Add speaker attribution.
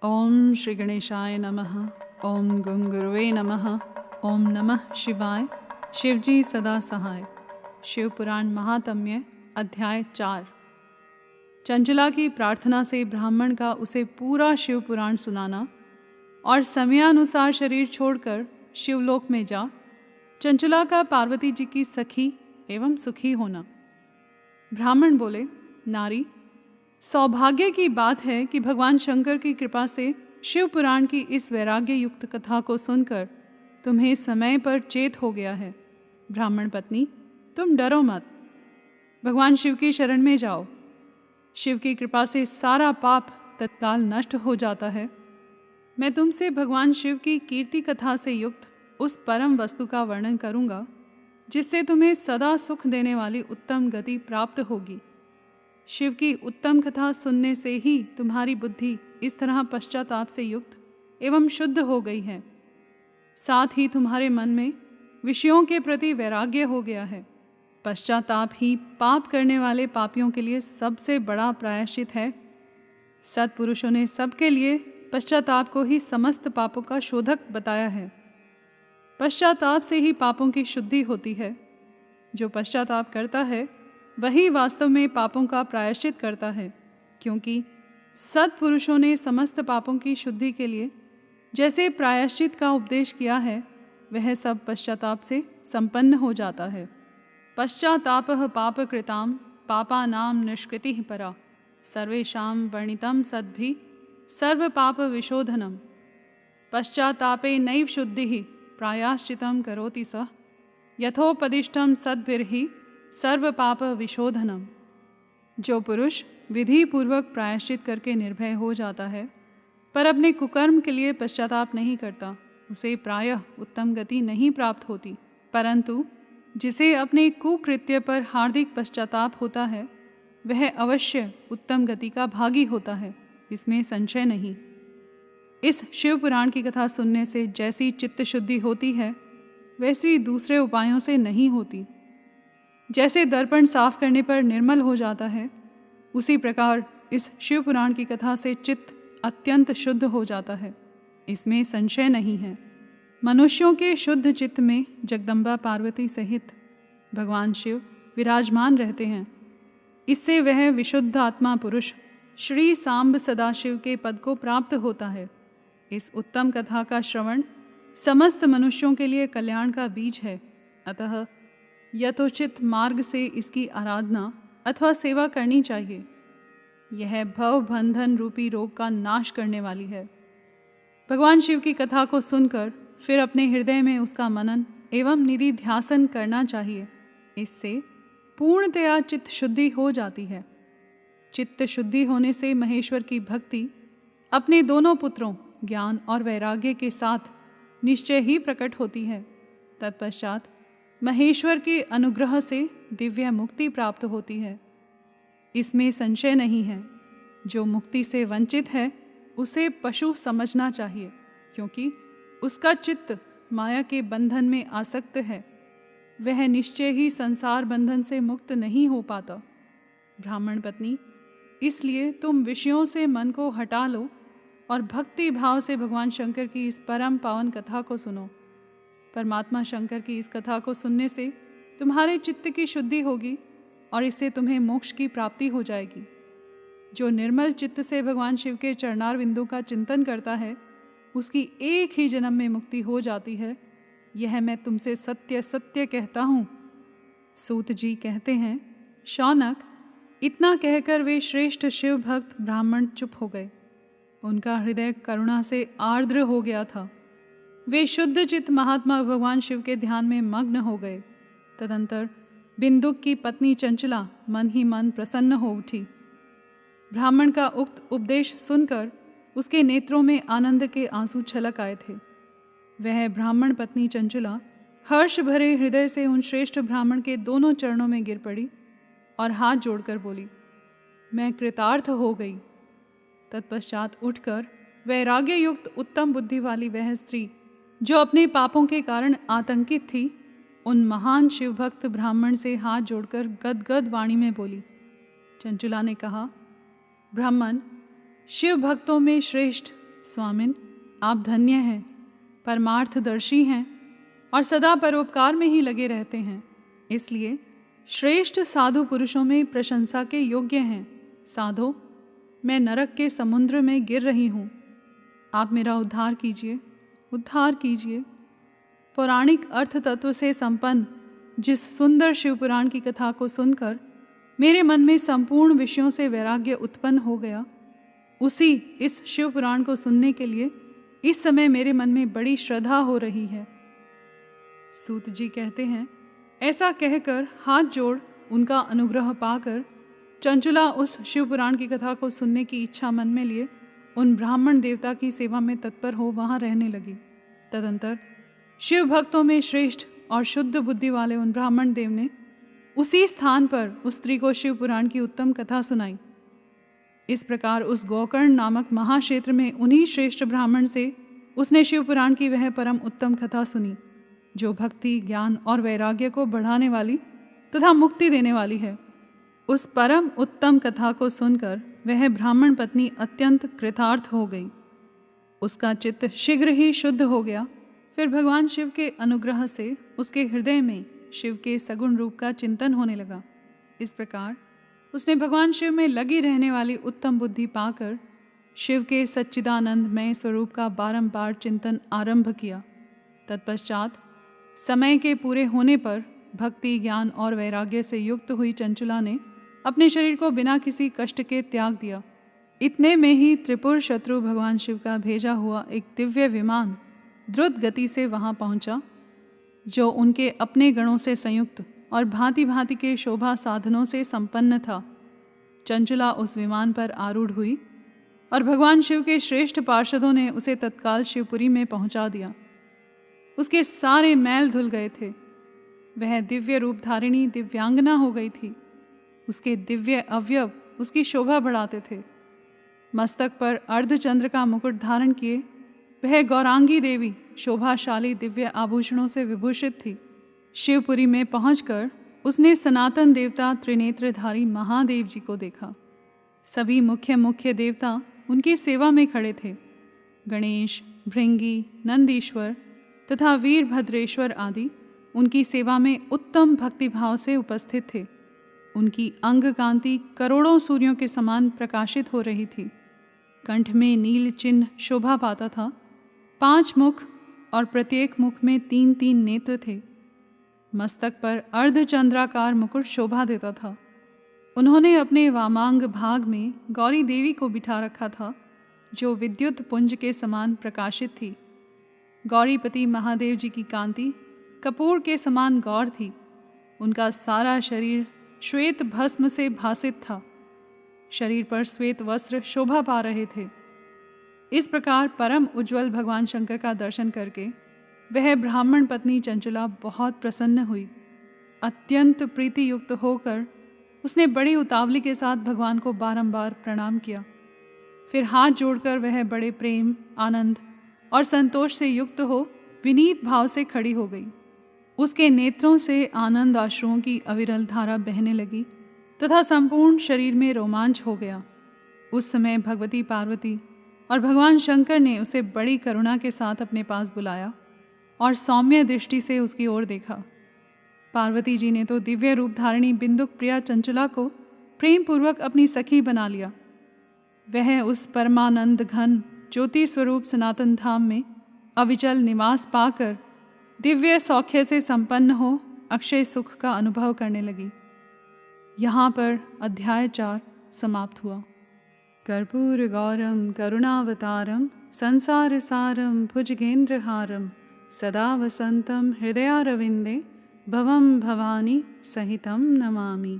Speaker 1: ओम श्री गणेशाय नमः। ओम गं गुरुवे नमः। ओम नमः शिवाय। शिवजी सदा सहाय। शिव पुराण महात्म्य अध्याय 4। चंचला की प्रार्थना से ब्राह्मण का उसे पूरा शिव पुराण सुनाना और समयानुसार शरीर छोड़कर शिवलोक में जा चंचला का पार्वती जी की सखी एवं सुखी होना। ब्राह्मण बोले, नारी, सौभाग्य की बात है कि भगवान शंकर की कृपा से शिव पुराण की इस वैराग्य युक्त कथा को सुनकर तुम्हें समय पर चेत हो गया है। ब्राह्मण पत्नी, तुम डरो मत, भगवान शिव की शरण में जाओ। शिव की कृपा से सारा पाप तत्काल नष्ट हो जाता है। मैं तुमसे भगवान शिव की कीर्ति कथा से युक्त उस परम वस्तु का वर्णन करूंगा जिससे तुम्हें सदा सुख देने वाली उत्तम गति प्राप्त होगी। शिव की उत्तम कथा सुनने से ही तुम्हारी बुद्धि इस तरह पश्चाताप से युक्त एवं शुद्ध हो गई है। साथ ही तुम्हारे मन में विषयों के प्रति वैराग्य हो गया है। पश्चाताप ही पाप करने वाले पापियों के लिए सबसे बड़ा प्रायश्चित है। सत्पुरुषों ने सबके लिए पश्चाताप को ही समस्त पापों का शोधक बताया है। पश्चाताप से ही पापों की शुद्धि होती है। जो पश्चाताप करता है वही वास्तव में पापों का प्रायश्चित करता है, क्योंकि सत्पुरुषों ने समस्त पापों की शुद्धि के लिए जैसे प्रायश्चित का उपदेश किया है वह सब पश्चाताप से संपन्न हो जाता है। पश्चातापः पापकृतां पापानां निष्कृतिः परा सर्वेषां वर्णितं सद्भिः सर्वपाप विशोधनम्। पश्चातापे नैव शुद्धिः प्रायश्चितं करोति सः यथोपदिष्टं सद्भिर्हि सर्व पाप विशोधनम। जो पुरुष विधि पूर्वक प्रायश्चित करके निर्भय हो जाता है पर अपने कुकर्म के लिए पश्चाताप नहीं करता, उसे प्रायः उत्तम गति नहीं प्राप्त होती, परंतु जिसे अपने कुकृत्य पर हार्दिक पश्चाताप होता है वह अवश्य उत्तम गति का भागी होता है, इसमें संशय नहीं। इस शिव पुराण की कथा सुनने से जैसी चित्त शुद्धि होती है वैसी दूसरे उपायों से नहीं होती। जैसे दर्पण साफ करने पर निर्मल हो जाता है, उसी प्रकार इस शिव पुराण की कथा से चित्त अत्यंत शुद्ध हो जाता है, इसमें संशय नहीं है। मनुष्यों के शुद्ध चित्त में जगदम्बा पार्वती सहित भगवान शिव विराजमान रहते हैं। इससे वह विशुद्ध आत्मा पुरुष श्री सांब सदाशिव के पद को प्राप्त होता है। इस उत्तम कथा का श्रवण समस्त मनुष्यों के लिए कल्याण का बीज है। अतः यथोचित मार्ग से इसकी आराधना अथवा सेवा करनी चाहिए। यह भव बंधन रूपी रोग का नाश करने वाली है। भगवान शिव की कथा को सुनकर फिर अपने हृदय में उसका मनन एवं निधि ध्यासन करना चाहिए। इससे पूर्णतया चित्त शुद्धि हो जाती है। चित्त शुद्धि होने से महेश्वर की भक्ति अपने दोनों पुत्रों ज्ञान और वैराग्य के साथ निश्चय ही प्रकट होती है। तत्पश्चात महेश्वर के अनुग्रह से दिव्य मुक्ति प्राप्त होती है, इसमें संशय नहीं है। जो मुक्ति से वंचित है उसे पशु समझना चाहिए, क्योंकि उसका चित्त माया के बंधन में आसक्त है। वह निश्चय ही संसार बंधन से मुक्त नहीं हो पाता। ब्राह्मण पत्नी, इसलिए तुम विषयों से मन को हटा लो और भक्ति भाव से भगवान शंकर की इस परम पावन कथा को सुनो। परमात्मा शंकर की इस कथा को सुनने से तुम्हारे चित्त की शुद्धि होगी और इससे तुम्हें मोक्ष की प्राप्ति हो जाएगी। जो निर्मल चित्त से भगवान शिव के चरणार बिंदु का चिंतन करता है उसकी एक ही जन्म में मुक्ति हो जाती है। यह मैं तुमसे सत्य सत्य कहता हूँ। सूत जी कहते हैं, शौनक, इतना कहकर वे श्रेष्ठ शिव भक्त ब्राह्मण चुप हो गए। उनका हृदय करुणा से आर्द्र हो गया था। वे शुद्ध चित्त महात्मा भगवान शिव के ध्यान में मग्न हो गए। तदंतर बिंदुक की पत्नी चंचला मन ही मन प्रसन्न हो उठी। ब्राह्मण का उक्त उपदेश सुनकर उसके नेत्रों में आनंद के आंसू छलक आए थे। वह ब्राह्मण पत्नी चंचला हर्ष भरे हृदय से उन श्रेष्ठ ब्राह्मण के दोनों चरणों में गिर पड़ी और हाथ जोड़कर बोली, मैं कृतार्थ हो गई। तत्पश्चात उठकर वैराग्य युक्त उत्तम बुद्धि वाली वह स्त्री जो अपने पापों के कारण आतंकित थी, उन महान शिवभक्त ब्राह्मण से हाथ जोड़कर गदगद वाणी में बोली। चंचला ने कहा, ब्राह्मण, शिव भक्तों में श्रेष्ठ स्वामिन, आप धन्य हैं, परमार्थदर्शी हैं और सदा परोपकार में ही लगे रहते हैं, इसलिए श्रेष्ठ साधु पुरुषों में प्रशंसा के योग्य हैं। साधो, मैं नरक के समुद्र में गिर रही हूँ, आप मेरा उद्धार कीजिए, उद्धार कीजिए। पौराणिक अर्थ तत्व से संपन्न जिस सुंदर शिवपुराण की कथा को सुनकर मेरे मन में संपूर्ण विषयों से वैराग्य उत्पन्न हो गया, उसी इस शिवपुराण को सुनने के लिए इस समय मेरे मन में बड़ी श्रद्धा हो रही है। सूत जी कहते हैं, ऐसा कहकर हाथ जोड़ उनका अनुग्रह पाकर चंचुला उस शिवपुराण की कथा को सुनने की इच्छा मन में लिए उन ब्राह्मण देवता की सेवा में तत्पर हो वहाँ रहने लगी। तदंतर शिव भक्तों में श्रेष्ठ और शुद्ध बुद्धि वाले उन ब्राह्मण देव ने उसी स्थान पर उस स्त्री को शिवपुराण की उत्तम कथा सुनाई। इस प्रकार उस गोकर्ण नामक महाक्षेत्र में उन्हीं श्रेष्ठ ब्राह्मण से उसने शिवपुराण की वह परम उत्तम कथा सुनी, जो भक्ति, ज्ञान और वैराग्य को बढ़ाने वाली तथा मुक्ति देने वाली है। उस परम उत्तम कथा को सुनकर वह ब्राह्मण पत्नी अत्यंत कृतार्थ हो गई। उसका चित्त शीघ्र ही शुद्ध हो गया। फिर भगवान शिव के अनुग्रह से उसके हृदय में शिव के सगुण रूप का चिंतन होने लगा। इस प्रकार उसने भगवान शिव में लगी रहने वाली उत्तम बुद्धि पाकर शिव के सच्चिदानंदमय स्वरूप का बारंबार चिंतन आरंभ किया। तत्पश्चात समय के पूरे होने पर भक्ति, ज्ञान और वैराग्य से युक्त हुई चंचुला ने अपने शरीर को बिना किसी कष्ट के त्याग दिया। इतने में ही त्रिपुर शत्रु भगवान शिव का भेजा हुआ एक दिव्य विमान द्रुत गति से वहां पहुंचा, जो उनके अपने गणों से संयुक्त और भांति भांति के शोभा साधनों से संपन्न था। चंचुला उस विमान पर आरूढ़ हुई और भगवान शिव के श्रेष्ठ पार्षदों ने उसे तत्काल शिवपुरी में पहुंचा दिया। उसके सारे मैल धुल गए थे। वह दिव्य रूप धारिणी दिव्यांगना हो गई थी। उसके दिव्य अवयव उसकी शोभा बढ़ाते थे। मस्तक पर अर्धचंद्र का मुकुट धारण किए वह गौरांगी देवी शोभाशाली दिव्य आभूषणों से विभूषित थी। शिवपुरी में पहुंचकर उसने सनातन देवता त्रिनेत्रधारी महादेव जी को देखा। सभी मुख्य मुख्य देवता उनकी सेवा में खड़े थे। गणेश, भृंगी, नंदीश्वर तथा वीरभद्रेश्वर आदि उनकी सेवा में उत्तम भक्तिभाव से उपस्थित थे। उनकी अंग कांति करोड़ों सूर्यों के समान प्रकाशित हो रही थी। कंठ में नील चिन्ह शोभा पाता था। 5 मुख और प्रत्येक मुख में 3-3 नेत्र थे। मस्तक पर अर्धचंद्राकार मुकुट शोभा देता था। उन्होंने अपने वामांग भाग में गौरी देवी को बिठा रखा था, जो विद्युत पुंज के समान प्रकाशित थी। गौरीपति महादेव जी की कांति कपूर के समान गौर थी। उनका सारा शरीर श्वेत भस्म से भासित था। शरीर पर श्वेत वस्त्र शोभा पा रहे थे। इस प्रकार परम उज्ज्वल भगवान शंकर का दर्शन करके वह ब्राह्मण पत्नी चंचुला बहुत प्रसन्न हुई। अत्यंत प्रीति युक्त होकर उसने बड़ी उतावली के साथ भगवान को बारंबार प्रणाम किया। फिर हाथ जोड़कर वह बड़े प्रेम, आनंद और संतोष से युक्त हो विनीत भाव से खड़ी हो गई। उसके नेत्रों से आनंद अश्रुओं की अविरल धारा बहने लगी तथा संपूर्ण शरीर में रोमांच हो गया। उस समय भगवती पार्वती और भगवान शंकर ने उसे बड़ी करुणा के साथ अपने पास बुलाया और सौम्य दृष्टि से उसकी ओर देखा। पार्वती जी ने तो दिव्य रूप धारिणी बिंदुक प्रिया चंचुला को प्रेम पूर्वक अपनी सखी बना लिया। वह उस परमानंद घन ज्योति स्वरूप सनातन धाम में अविचल निवास पाकर दिव्य सौख्य से संपन्न हो अक्षय सुख का अनुभव करने लगी। यहाँ पर अध्याय 4 समाप्त हुआ। कर्पूर गौरम करुणावतारम संसार सारम भुजगेंद्रहारम सदा वसंतम हृदयारविंदे भवम भवानी सहितं नमामि।